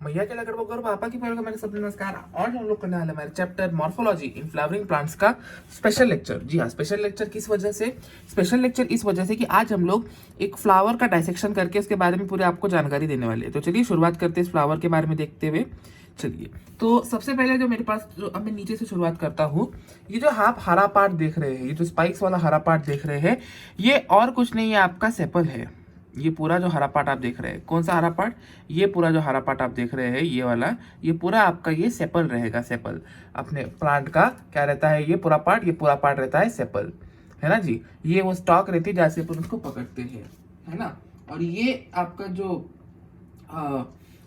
मैया के लगड़ बगर पापा की पहल का मेरे सब नमस्कार। और हम लोग करने वाले हमारे chapter morphology in flowering plants का स्पेशल लेक्चर। जी हाँ, स्पेशल लेक्चर किस वजह से? स्पेशल लेक्चर इस वजह से कि आज हम लोग एक फ्लावर का डायसेक्शन करके उसके बारे में पूरे आपको जानकारी देने वाले हैं। तो चलिए शुरुआत करते हैं इस फ्लावर के बारे में देखते हुए। चलिए, तो सबसे पहले जो मेरे पास, जो अब मैं नीचे से शुरुआत करता हूँ, ये जो आप हरा पार्ट देख रहे हैं, ये जो स्पाइक्स वाला हरा पार्ट देख रहे हैं, ये और कुछ नहीं है, आपका सेपल है। ये पूरा जो हरा पार्ट आप देख रहे हैं, कौन सा हरा पार्ट? ये पूरा जो हरा पार्ट आप देख रहे हैं, ये वाला, ये पूरा आपका ये सेपल रहेगा। सेपल अपने प्लांट का क्या रहता है? ये पूरा पार्ट रहता है सेपल, है ना जी। ये वो स्टॉक रहती है जहाँ से अपन उसको पकड़ते हैं, है ना। और ये आपका जो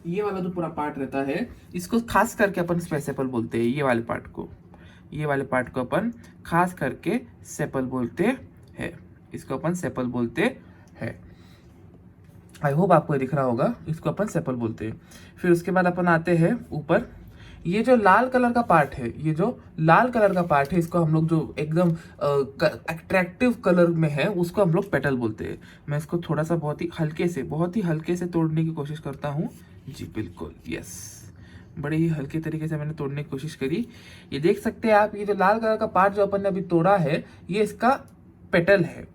ये वाला जो पूरा पार्ट रहता है, इसको खास करके अपन सेपल बोलते हैं। ये वाले पार्ट को अपन खास करके सेपल बोलते हैं। इसको अपन सेपल बोलते हैं। आई होप आपको ये दिख रहा होगा। इसको अपन सेपल बोलते हैं। फिर उसके बाद अपन आते हैं ऊपर। ये जो लाल कलर का पार्ट है, इसको हम लोग जो एकदम अट्रैक्टिव कलर में है, उसको हम लोग पेटल बोलते हैं। मैं इसको थोड़ा सा बहुत ही हल्के से तोड़ने की कोशिश करता हूँ। जी बिल्कुल, यस, बड़े ही हल्के तरीके से मैंने तोड़ने की कोशिश करी। ये देख सकते हैं आप, ये जो लाल कलर का पार्ट जो अपन ने अभी तोड़ा है, ये इसका पेटल है।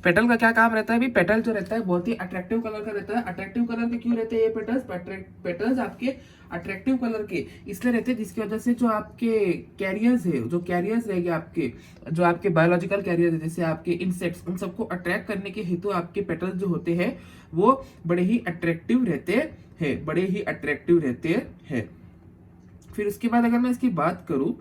पेटल का क्या काम रहता है? भी पेटल जो रहता है बहुत ही अट्रैक्टिव कलर का रहता है। अट्रैक्टिव कलर के क्यों रहते हैं ये पेटल्स? पेटल्स आपके अट्रैक्टिव कलर के इसलिए रहते हैं जिसकी वजह से जो आपके कैरियर्स रहेंगे, जो आपके बायोलॉजिकल कैरियर्स है, जैसे आपके इंसेक्ट्स, उन सबको अट्रैक्ट करने के हेतु आपके पेटल्स जो होते हैं वो बड़े ही अट्रैक्टिव रहते हैं। फिर उसके बाद अगर मैं इसकी बात करूं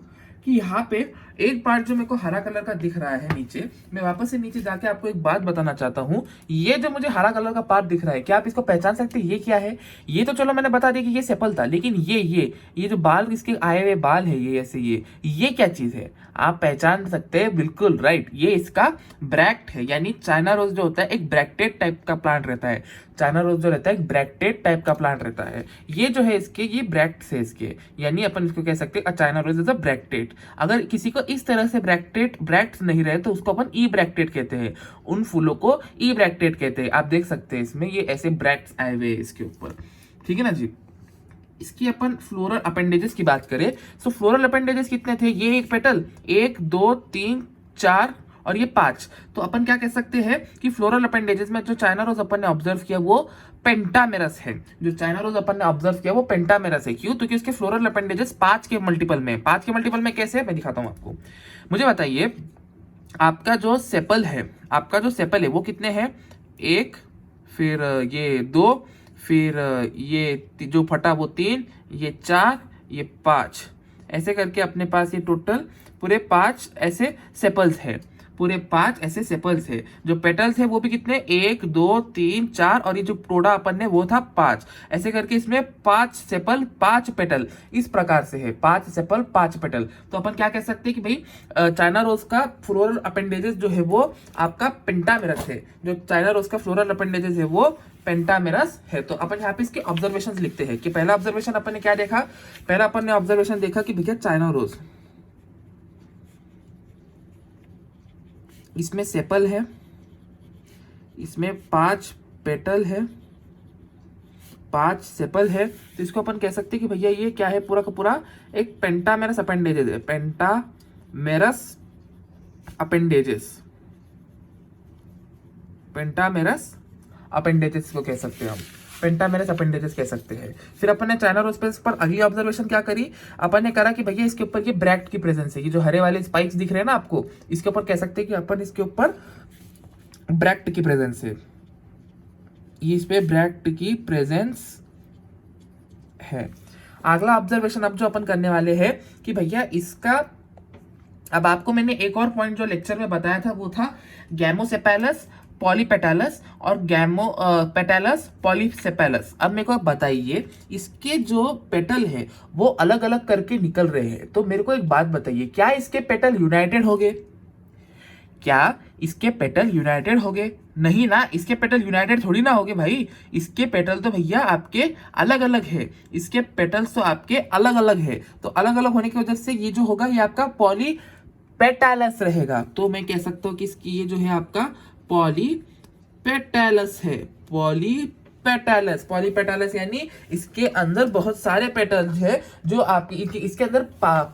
कि यहाँ पे एक पार्ट जो मेरे को हरा कलर का दिख रहा है नीचे, मैं वापस से नीचे जाके आपको एक बात बताना चाहता हूँ। ये जो मुझे हरा कलर का पार्ट दिख रहा है, क्या आप इसको पहचान सकते हैं? ये क्या है? ये तो चलो मैंने बता दिया कि ये सेपल था, लेकिन ये जो बाल, इसके आए हुए बाल है, ये ऐसे, ये क्या चीज है? आप पहचान सकते हैं, बिल्कुल राइट, ये इसका ब्रैक्ट है। यानी चाइना रोज जो होता है एक ब्रैक्टेड टाइप का प्लांट रहता है। ये जो है इसके, ये ब्रैक्ट्स है इसके, यानी अपन इसको कह सकते हैं चाइना रोज इज अ ब्रैक्टेड। अगर किसी को इस तरह से ब्रैक्ट्स नहीं रहे तो उसको अपन ई ब्रैक्टेड कहते हैं। उन फूलों को ई ब्रैक्टेड कहते हैं। आप देख सकते हैं इसमें ये ऐसे ब्रैक्ट्स आए हुए इसके ऊपर, ठीक है ना जी। इसकी अपन फ्लोरल अपेंडेजेस की बात करें तो फ्लोरल अपेंडेजेस कितने थे? ये एक पेटल, 1 2 3 4 और ये 5। तो अपन क्या कह सकते हैं कि फ्लोरल अपेंडेजेस में जो चाइना रोज अपन ने ऑब्जर्व किया वो पेंटामेरस है। क्यों? क्योंकि इसके फ्लोरल अपेंडेजेस 5 के मल्टीपल में कैसे है मैं दिखाता हूं आपको। मुझे बताइए, आपका जो सेपल है वो कितने हैं? 1, फिर ये 2, फिर ये जो फटा वो 3, ये 4, ये 5, ऐसे करके अपने पास ये टोटल पूरे 5 ऐसे सेपल्स है। जो पेटल्स है वो भी कितने? 1 2 3 4 और ये जो टोड़ा अपन ने वो था 5। ऐसे करके इसमें 5 सेपल 5 पेटल इस प्रकार से है। 5 सेपल 5 पेटल। तो अपन क्या कह सकते हैं कि भाई चाइना रोज का फ्लोरल अपेंडेजेस जो है वो आपका पेंटामेरस है। तो अपन यहाँ पे इसके ऑब्जर्वेशंस लिखते हैं कि पहला ऑब्जर्वेशन अपन ने क्या देखा? अपन ने ऑब्जर्वेशन देखा कि भैया चाइना रोज, इसमें सेपल है, इसमें 5 पेटल है, 5 सेपल है। तो इसको अपन कह सकते हैं कि भैया ये क्या है? पूरा का पूरा एक पेंटामेरस अपेंडेजेस है। पेंटामेरस अपेंडेजेस को कह सकते हैं हम, पेंटामेरस अपेंडेजेस कह सकते हैं। फिर अपन ने चाइना रोज पर अगली ऑब्जर्वेशन क्या करी? अपन ने करा कि भैया इसके ऊपर ये ब्रैक्ट की प्रेजेंस है। ये जो हरे वाले स्पाइक्स दिख रहे हैं ना आपको, इसके ऊपर कह सकते हैं कि अपन इसके ऊपर ब्रैक्ट की प्रेजेंस है। ये इस पे ब्रैक्ट की प्रेजेंस है। अगला ऑब्जर्वेशन अब जो अपन करने वाले हैं कि भैया इसका, अब आपको मैंने एक और पॉइंट जो लेक्चर में बताया था वो था गैमोसेपेलस, पॉलीपेटालस और पेटालस पॉलीसेपेलस। अब मेरे को बताइए, इसके जो पेटल है वो अलग अलग करके निकल रहे हैं। तो मेरे को एक बात बताइए, क्या इसके पेटल यूनाइटेड हो गए? नहीं ना, इसके पेटल यूनाइटेड थोड़ी ना हो गए भाई। इसके पेटल तो भैया आपके अलग अलग है। तो अलग अलग होने की वजह से ये जो होगा ये आपका पॉलीपेटालस रहेगा। तो मैं कह सकता हूँ कि इसकी ये जो है आपका पॉलीपेटालस है। पॉलीपेटल्स। पॉलीपेटल्स यानी इसके अंदर बहुत सारे पेटल्स है, जो आपकी इसके अंदर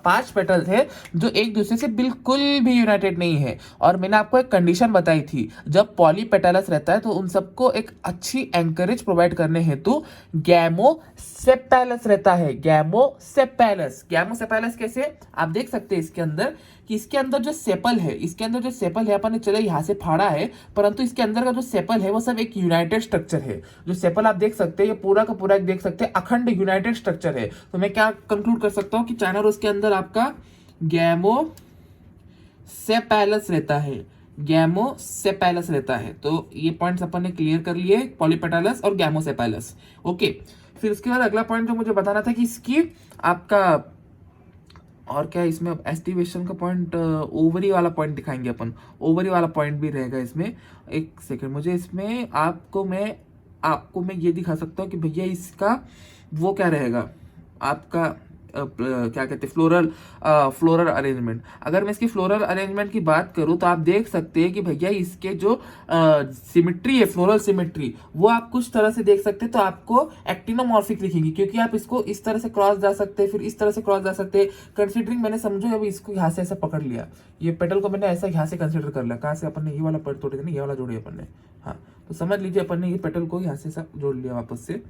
5 पेटल्स है जो एक दूसरे से बिल्कुल भी यूनाइटेड नहीं है। और मैंने आपको एक कंडीशन बताई थी, जब पॉलीपेटल्स रहता है तो उन सबको एक अच्छी एंकरेज प्रोवाइड करने हेतु गैमोसेपेलस रहता है। गैमोसेपेलस। गैमोसेपेलस कैसे, आप देख सकते हैं इसके अंदर कि इसके अंदर जो सेपल है, इसके अंदर जो सेपल है अपन ने चलो यहाँ से फाड़ा है, परंतु इसके अंदर का जो सेपल है वो सब एक यूनाइटेड स्ट्रक्चर है। जो सेपल आप देख सकते हैं ये पूरा का पूरा एक देख सकते हैं अखंड यूनाइटेड स्ट्रक्चर है। तो मैं क्या कंक्लूड कर सकता हूँ कि चाइना रोज के अंदर आपका गैमोसेपेलस रहता है। गैमोसेपेलस रहता है। तो ये पॉइंट्स अपन ने क्लियर कर लिए, पॉलीपेटल्स और गैमोसेपेलस। ओके, फिर उसके बाद अगला पॉइंट जो मुझे बताना था कि इसकी आपका और क्या इसमें एस्टिवेशन का पॉइंट, ओवरी वाला पॉइंट दिखाएंगे अपन। ओवरी वाला पॉइंट भी रहेगा इसमें। एक सेकंड, मुझे इसमें आपको मैं ये दिखा सकता हूँ कि भैया इसका वो क्या रहेगा आपका क्या कहते हैं फ्लोरल अरेंजमेंट। अगर मैं इसकी फ्लोरल अरेंजमेंट की बात करूं तो आप देख सकते हैं कि भैया इसके जो सिमेट्री है, फ्लोरल सिमेट्री, वो आप कुछ तरह से देख सकते हैं। तो आपको एक्टिनोमॉर्फिक दिखेगी, क्योंकि आप इसको इस तरह से क्रॉस जा सकते हैं, फिर इस तरह से क्रॉस जा सकते हैं। कंसिडरिंग मैंने समझो अभी इसको यहाँ से ऐसा पकड़ लिया, ये पेटल को मैंने ऐसा यहाँ से कंसिडर कर लिया। कहाँ से अपन ने ये वाला पेट तोड़े थे ना, ये वाला जोड़े अपन ने। हाँ, तो समझ लीजिए अपन ने ये पेटल को यहाँ से सब जोड़ लिया वापस से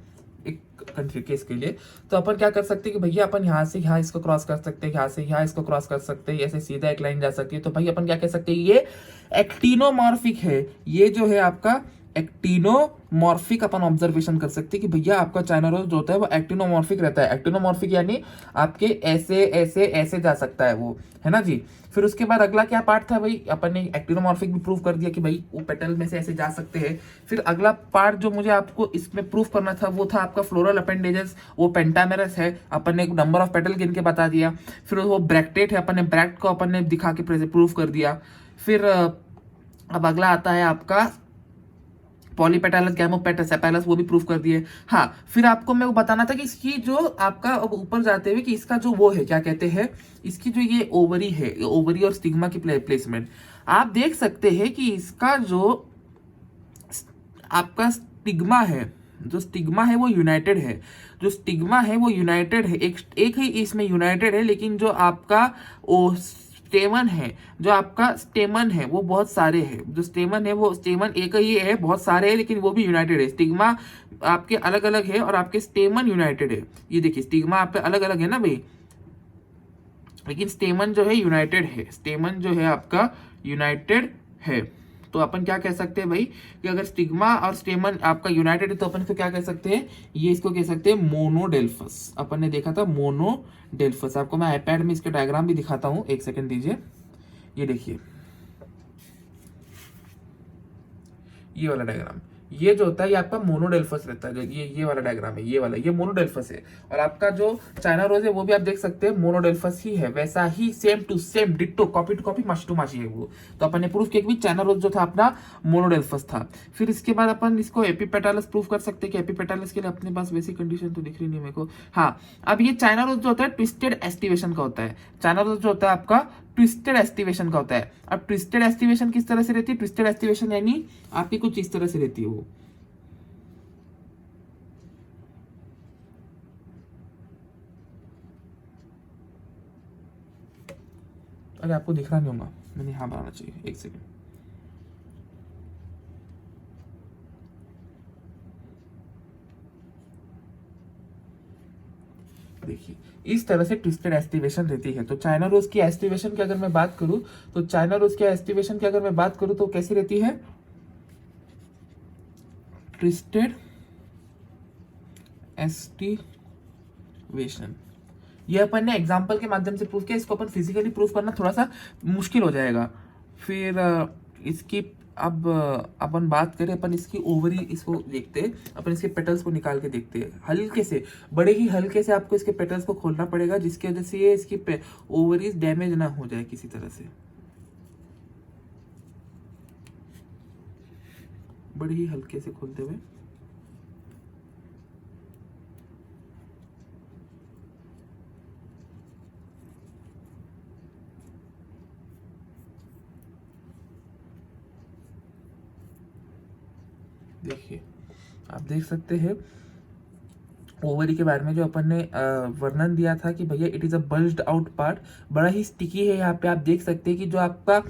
एक कंट्री केस के लिए। तो अपन क्या कर सकते हैं कि भैया अपन यहाँ से यहाँ इसको क्रॉस कर सकते हैं, यहाँ से यहाँ इसको क्रॉस कर सकते हैं, ऐसे सीधा एक लाइन जा सकती है। तो भाई अपन क्या कह सकते हैं, ये एक्टिनोमॉर्फिक है। ये जो है आपका एक्टिनोमॉर्फिक अपन ऑब्जर्वेशन कर सकते हैं कि भैया आपका चाइना रोज जो होता है वो एक्टिनोमॉर्फिक रहता है। एक्टिनोमॉर्फिक यानी आपके ऐसे ऐसे ऐसे जा सकता है वो, है ना जी। फिर उसके बाद अगला क्या पार्ट था भाई, अपन ने एक्टिनोमॉर्फिक भी प्रूव कर दिया कि भाई वो पेटल में से ऐसे जा सकते हैं। फिर अगला पार्ट जो मुझे आपको इसमें प्रूव करना था वो था आपका फ्लोरल अपेंडेजेस। वो पेंटामेरस है, अपन ने एक नंबर ऑफ पेटल गिन के बता दिया। फिर वो ब्रैक्टेट है, अपन ने ब्रैक्ट को अपन ने दिखा के प्रूव कर दिया। फिर अब अगला आता है आपका पॉलीपेटल्स, गैमोसेपेलस, वो भी प्रूफ कर दिए। हाँ, फिर आपको मैं वो बताना था कि इसकी जो आपका ऊपर जाते हुए कि इसका जो वो है क्या कहते हैं, इसकी जो ये ओवरी है, ओवरी और स्टिग्मा की प्लेसमेंट आप देख सकते हैं कि इसका जो आपका स्टिग्मा है, जो स्टिग्मा है वो यूनाइटेड है। जो स्टिग्मा है वो यूनाइटेड है, एक ही इसमें यूनाइटेड है, लेकिन जो आपका ओ स्टेमन है, जो आपका स्टेमन है वो बहुत सारे हैं। जो स्टेमन है वो स्टेमन एक ही है, बहुत सारे हैं, लेकिन वो भी यूनाइटेड है। स्टिग्मा आपके अलग अलग है और आपके स्टेमन यूनाइटेड है। ये देखिए स्टिग्मा आपके अलग अलग है ना भाई, लेकिन स्टेमन जो है यूनाइटेड है। स्टेमन जो है आपका यूनाइटेड है। तो अपन क्या कह सकते हैं भाई कि अगर स्टिग्मा और स्टेमन आपका यूनाइटेड है तो अपन इसको क्या कह सकते हैं, ये इसको कह सकते हैं मोनोडेल्फस। अपन ने देखा था मोनोडेल्फस। आपको मैं आईपैड में इसके डायग्राम भी दिखाता हूं, एक सेकंड दीजिए। ये देखिए ये वाला डायग्राम, ये जो होता है ये आपका मोनोडेल्फस रहता है। ये वाला डायग्राम है, ये वाला, ये मोनोडेल्फस है। और आपका जो चाइना रोज है वो भी आप देख सकते हैं मोनोडेल्फस ही है, वैसा ही same to same ditto, copy to copy, माची टू माची है वो। तो अपन ने प्रूफ किया कि चाइना रोज जो था अपना मोनोडेल्फस था। फिर इसके बाद अपन इसको एपिपेटालस प्रूफ कर सकते हैं कि एपिपेटालस के लिए अपने पास बेसिक कंडीशन तो दिख रही नहीं मेरे को। हाँ, अब ये चाइना रोज जो होता है ट्विस्टेड एस्टिवेशन का होता है। चाइना रोज जो होता है आपका ट्विस्टेड एस्टिवेशन का होता है। अब ट्विस्टेड एस्टिवेशन किस तरह से रहती है, ट्विस्टेड एस्टिवेशन यानी आपकी कुछ इस तरह से रहती है वो। अरे आपको दिख रहा नहीं होगा, मैंने यहाँ बनाना चाहिए, एक सेकेंड। देखिए इस तरह से ट्विस्टेड एस्टिवेशन रहती है। तो चाइना रोज की एस्टिवेशन की अगर मैं बात करूं तो चाइना रोज की एस्टिवेशन की अगर मैं बात करूं तो कैसी रहती है, ट्विस्टेड एस्टिवेशन। ये अपन ने एग्जांपल के माध्यम से प्रूफ किया, इसको अपन फिजिकली प्रूफ करना थोड़ा सा मुश्किल हो जाएगा। फिर इसकी अब अपन बात करें, अपन इसकी ओवरी इसको देखते हैं, अपन इसके पेटल्स को निकाल के देखते हैं हल्के से, बड़े ही हल्के से आपको इसके पेटल्स को खोलना पड़ेगा, जिसकी वजह से ये इसकी ओवरीज डैमेज ना हो जाए किसी तरह से। बड़े ही हल्के से खोलते हुए देखिए आप देख सकते हैं ओवरी के बारे में जो अपन ने वर्णन दिया था कि भैया it is a bulged out part, बड़ा ही स्टिकी है। यहाँ पे आप देख सकते हैं कि जो आपका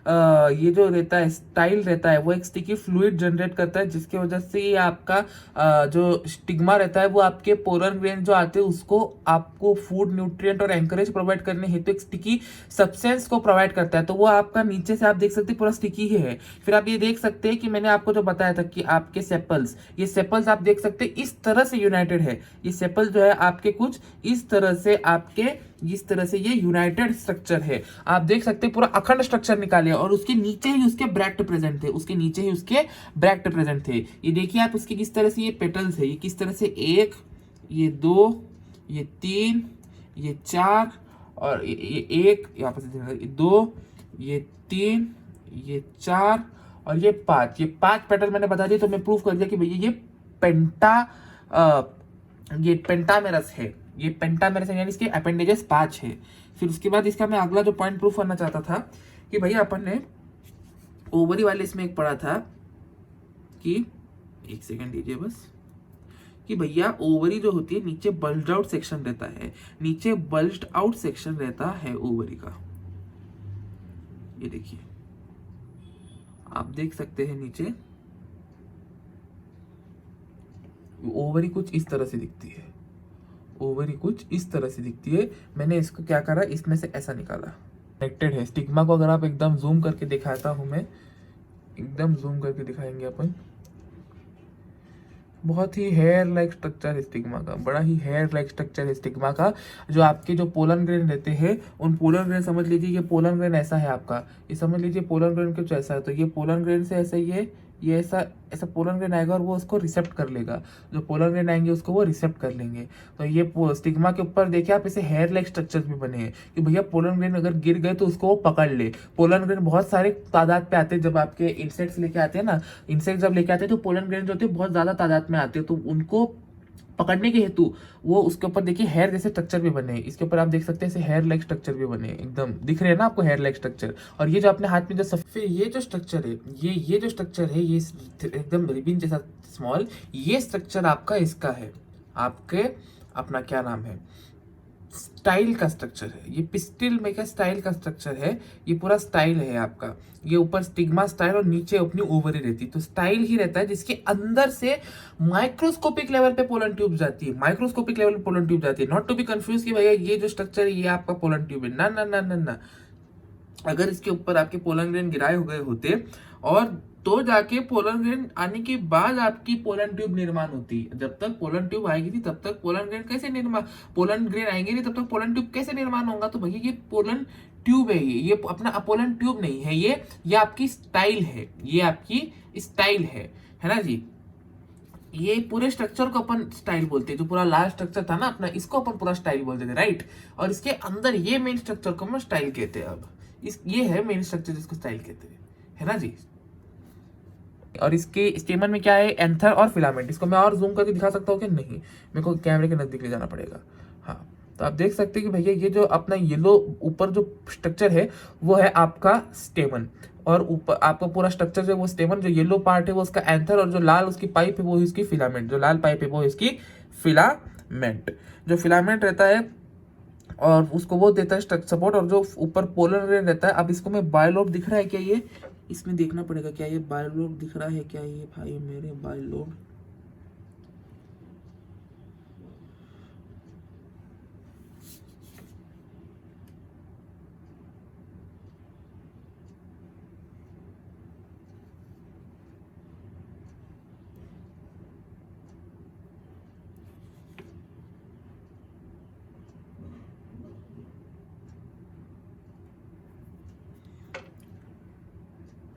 ये जो रहता है स्टाइल रहता है वो एक स्टिकी फ्लूइड जनरेट करता है, जिसकी वजह से ये आपका जो स्टिग्मा रहता है वो आपके पोलन ग्रेन जो आते हैं उसको आपको फूड न्यूट्रिएंट और एंकरेज प्रोवाइड करने हेतु एक स्टिकी सब्सटेंस को प्रोवाइड करता है। तो वो आपका नीचे से आप देख सकते हैं पूरा स्टिकी ही है। फिर आप ये देख सकते हैं कि मैंने आपको जो बताया था कि आपके सेपल्स, ये सेपल्स आप देख सकते हैं इस तरह से यूनाइटेड है। ये सेपल जो है आपके कुछ इस तरह से ये यूनाइटेड स्ट्रक्चर है। आप देख सकते हैं पूरा अखंड स्ट्रक्चर निकाले और उसके नीचे ही उसके ब्रैक्ट प्रेजेंट थे। ये देखिए आप उसके किस तरह से ये पेटल्स है, ये किस तरह से 1, ये 2, ये 3, ये 4 और ये 1, यहाँ पर 2, ये 3, ये 4 और ये 5। ये 5 पेटल मैंने बता दिया, तो मैं प्रूफ कर दिया कि भैया ये पेंटामेरस है। ये पेंटामेरस है यानी इसके अपेंडेजेस 5 है। फिर उसके बाद इसका मैं अगला जो पॉइंट प्रूफ करना चाहता था कि भैया अपन ने ओवरी वाले इसमें एक पढ़ा था कि, एक सेकंड दीजिए बस, कि भैया ओवरी जो होती है नीचे बल्ज्ड आउट सेक्शन रहता है, ओवरी का। ये देखिए आप देख सकते हैं नीचे ओवरी कुछ इस तरह से दिखती है। मैंने इसको क्या करा, इसमें से ऐसा निकाला, कनेक्टेड है। स्टिग्मा को अगर आप एकदम जूम करके दिखाता हूं मैं, एकदम जूम करके दिखाएंगे अपन, बहुत ही हेयर लाइक स्ट्रक्चर है स्टिग्मा का, बड़ा ही हेयर लाइक स्ट्रक्चर है स्टिग्मा का। जो आपके जो पोलन ग्रेन रहते हैं उन पोलन ग्रेन, समझ लीजिए ये पोलन ग्रेन ऐसा है आपका, ये समझ लीजिए पोलन ग्रेन कुछ ऐसा है। तो ये पोलन ग्रेन से ऐसा ही है, ये ऐसा पोलन ग्रेन आएगा और वो उसको रिसेप्ट कर लेगा। जो पोलन ग्रेन आएंगे उसको वो रिसेप्ट कर लेंगे। तो ये स्टिग्मा के ऊपर देखिए आप, इसे हेयर लाइक स्ट्रक्चर भी बने हैं कि भैया पोलन ग्रेन अगर गिर गए तो उसको वो पकड़ ले। पोलन ग्रेन बहुत सारे तादाद पे आते हैं, जब आपके इंसेक्ट्स लेके आते हैं ना, इंसेक्ट जब लेके आते हैं तो पोलन ग्रेन जो होते हैं बहुत ज्यादा तादाद में आते हैं, तो उनको पकड़ने के हेतु वो उसके ऊपर देखिए हेयर जैसे स्ट्रक्चर भी बने हैं। इसके ऊपर आप देख सकते हैं ऐसे हेयर लाइक स्ट्रक्चर भी बने हैं, एकदम दिख रहे हैं ना आपको हेयर लाइक स्ट्रक्चर। और ये जो अपने हाथ में जो फिर ये जो स्ट्रक्चर है, ये जो स्ट्रक्चर है, ये एकदम रिबिन जैसा स्मॉल, ये स्ट्रक्चर आपका इसका है, आपके अपना क्या नाम है, स्टाइल का स्ट्रक्चर है। ये पिस्टिल में क्या स्टाइल का स्ट्रक्चर है, ये पूरा स्टाइल है आपका। ये ऊपर स्टिग्मा स्टाइल और नीचे अपनी ओवरी रहती, तो स्टाइल ही रहता है जिसके अंदर से माइक्रोस्कोपिक लेवल पे पोलन ट्यूब जाती है। नॉट टू बी कंफ्यूज कि भैया ये जो स्ट्रक्चर है ये आपका पोलन ट्यूब है, ना ना ना ना ना। अगर इसके ऊपर आपके पोलन ग्रेन गिराए हुए होते और तो जाके पोलन ग्रेन आने के बाद आपकी पोलन ट्यूब निर्माण होती। जब तक पोलन ट्यूब आएगी नहीं तब तक पोलन ग्रेन आएंगे नहीं तब तक पोलन ट्यूब कैसे निर्माण होगा। तो भैया ये पोलन ट्यूब है, ये अपना पोलन ट्यूब नहीं है, ये आपकी स्टाइल है, है ना जी। ये पूरे स्ट्रक्चर को अपन स्टाइल बोलते हैं, जो पूरा लार्ज स्ट्रक्चर था ना अपना, इसको अपन पूरा स्टाइल बोलते थे, राइट। और इसके अंदर ये मेन स्ट्रक्चर को हम स्टाइल कहते हैं। अब ये है मेन स्ट्रक्चर जिसको स्टाइल कहते हैं, है ना जी। और इसके स्टेमन में क्या है, एंथर और फिलामेंट। इसको मैं और जूम करके दिखा सकता हूँ कि नहीं, मेरे को कैमरे के नजदीक ले जाना पड़ेगा। हाँ, तो आप देख सकते हैं कि भैया ये जो अपना येलो ऊपर जो स्ट्रक्चर है वो है आपका स्टेमन, और ऊपर आपका पूरा स्ट्रक्चर जो वो स्टेमन, जो येलो पार्ट है वो उसका एंथर, और जो लाल उसकी पाइप है वो इसकी फिलामेंट, जो लाल पाइप है वो इसकी फिलामेंट। जो फिलामेंट रहता है और उसको वो देता है सपोर्ट, और जो ऊपर पोलर ग्रेन रहता है। अब इसको मैं बायलोब दिख रहा है क्या, ये इसमें देखना पड़ेगा, क्या ये बायलोब दिख रहा है क्या, ये भाई मेरे बायलोब,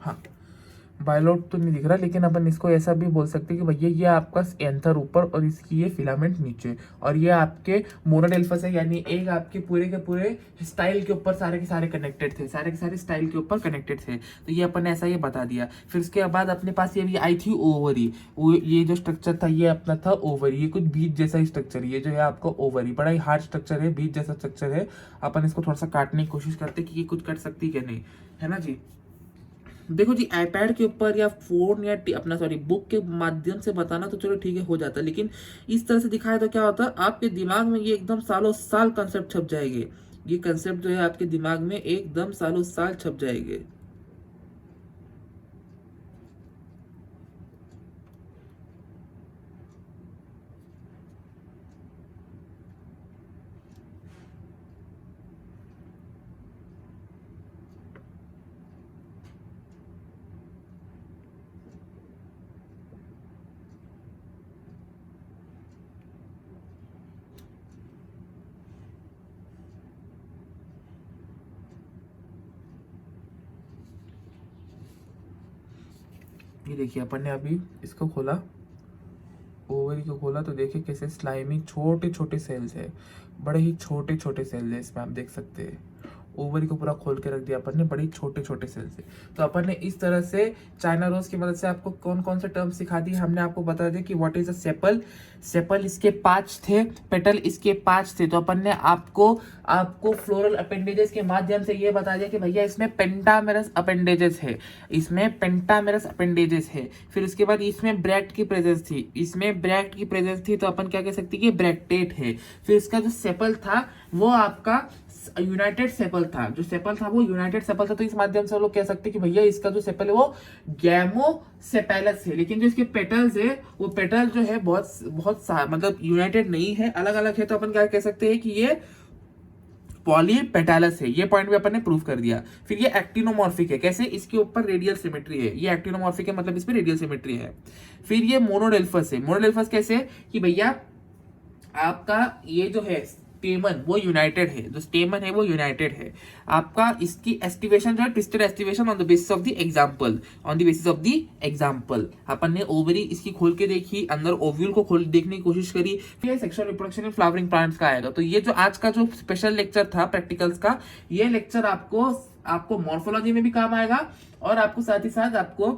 हाँ बायलोट तो नहीं दिख रहा, लेकिन अपन इसको ऐसा भी बोल सकते हैं कि भैया ये आपका एंथर ऊपर और इसकी ये फिलामेंट नीचे, और ये आपके मोनोडेल्फस है, यानी एक आपके पूरे के पूरे स्टाइल के ऊपर सारे के सारे कनेक्टेड थे, सारे के सारे स्टाइल के ऊपर कनेक्टेड थे। तो ये अपन ऐसा ये बता दिया। फिर उसके बाद अपने पास ये भी आई थी ओवरी। ये जो स्ट्रक्चर था ये अपना था ओवरी, ये कुछ बीज जैसा ही स्ट्रक्चर, ये जो है आपका ओवरी बड़ा ही हार्ड स्ट्रक्चर है, बीज जैसा स्ट्रक्चर है। अपन इसको थोड़ा सा काटने की कोशिश करते कि ये कुछ कट सकती है नहीं, है ना जी। देखो जी, आईपैड के ऊपर या फोन या अपना सॉरी बुक के माध्यम से बताना तो चलो ठीक है, हो जाता है, लेकिन इस तरह से दिखाया तो क्या होता है, आपके दिमाग में ये एकदम सालों साल कंसेप्ट छप जाएंगे। ये कंसेप्ट जो है आपके दिमाग में एकदम सालों साल छप जाएंगे। ये देखिए, अपन ने अभी इसको खोला, ओवरी को खोला, तो देखिए कैसे स्लाइमी छोटे छोटे सेल्स है, बड़े ही छोटे छोटे सेल्स है इसमें, आप देख सकते हैं। ओवरी को पूरा खोल के रख दिया अपन ने, बड़ी छोटे छोटे सेल्स से। तो अपन ने इस तरह से चाइना रोज की मदद से आपको कौन कौन से टर्म सिखा दिए। हमने आपको बता दिया कि what is a sepal, sepal इसके 5 थे, पेटल इसके 5 थे। तो अपन ने आपको आपको फ्लोरल अपेंडेजेस के माध्यम से ये बता दिया कि भैया इसमें पेंटामेरस अपेंडेजेस है, इसमें पेंटामेरस अपेंडेजेस है। फिर उसके बाद इसमें ब्रैक्ट की प्रेजेंस थी, इसमें ब्रैक्ट की प्रेजेंस थी, तो अपन क्या कह सकते हैं कि ब्रैक्टेट है। फिर इसका जो सेपल था वो आपका यूनाइटेड सेपल था, जो सेपल था वो यूनाइटेड सेपल था। तो इस माध्यम से हम लोग कह सकते हैं कि भैया इसका जो सेपल है वो गैमोसेपेलस है। लेकिन जो इसके पेटल्स है वो पेटल जो है बहुत बहुत मतलब यूनाइटेड नहीं है, अलग अलग है। तो अपन क्या कह सकते हैं कि ये पॉलीपेटालस है। ये पॉइंट भी अपन ने प्रूव कर दिया। फिर ये एक्टिनोमॉर्फिक है, कैसे, इसके ऊपर रेडियल सिमेट्री है। ये एक्टिनोमॉर्फिक है मतलब इसमें रेडियल सिमेट्री है। फिर ये मोनोडेल्फस है। मोनोडेल्फस कैसे कि भैया आपका ये जो है स्टेमन वो यूनाइटेड है, जो स्टेमन है वो यूनाइटेड है। आपका इसकी एस्टिवेशन जो है twisted aestivation on the basis of the example, on the basis of the example. अपन ने ओवरी इसकी खोल के देखी, अंदर ओव्यूल को खोल देखने की कोशिश करी। फिर sexual reproduction in flowering plants का आएगा। तो ये जो आज का जो स्पेशल लेक्चर था प्रैक्टिकल्स का, ये लेक्चर आपको मॉर्फोलॉजी में भी काम आएगा और आपको साथ ही साथ आपको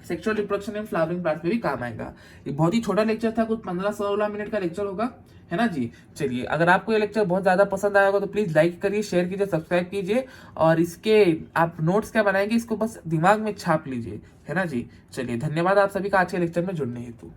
sexual reproduction in flowering plants में भी काम आएगा। ये बहुत ही छोटा लेक्चर था, कुछ 15-16 मिनट का लेक्चर होगा, है ना जी। चलिए, अगर आपको ये लेक्चर बहुत ज्यादा पसंद आया होगा तो प्लीज लाइक करिए, शेयर कीजिए, सब्सक्राइब कीजिए, और इसके आप नोट्स क्या बनाएंगे इसको बस दिमाग में छाप लीजिए, है ना जी। चलिए, धन्यवाद आप सभी का आज के लेक्चर में जुड़ने हेतु।